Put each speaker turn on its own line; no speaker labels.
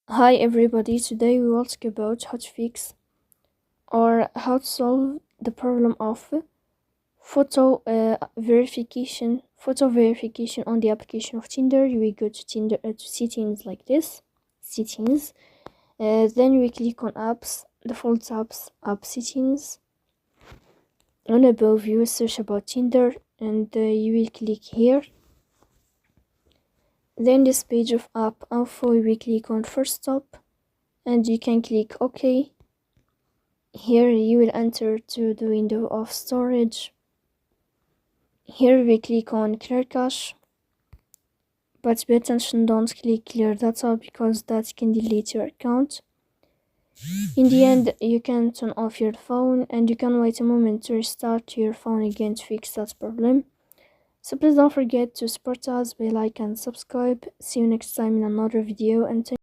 Hi everybody, today we will talk about how to fix or how to solve the problem of photo verification on the application of Tinder. You will go to Tinder to settings like this, settings, then we click on apps, default apps, app settings, and above you search about Tinder and you will click here. Then this page of app info, we click on first stop and you can click OK. Here you will enter to the window of storage. Here we click on clear cache, but pay attention, don't click clear data because that can delete your account. In the end, you can turn off your phone and you can wait a moment to restart your phone again to fix that problem. So please don't forget to support us by like and subscribe. See you next time in another video, and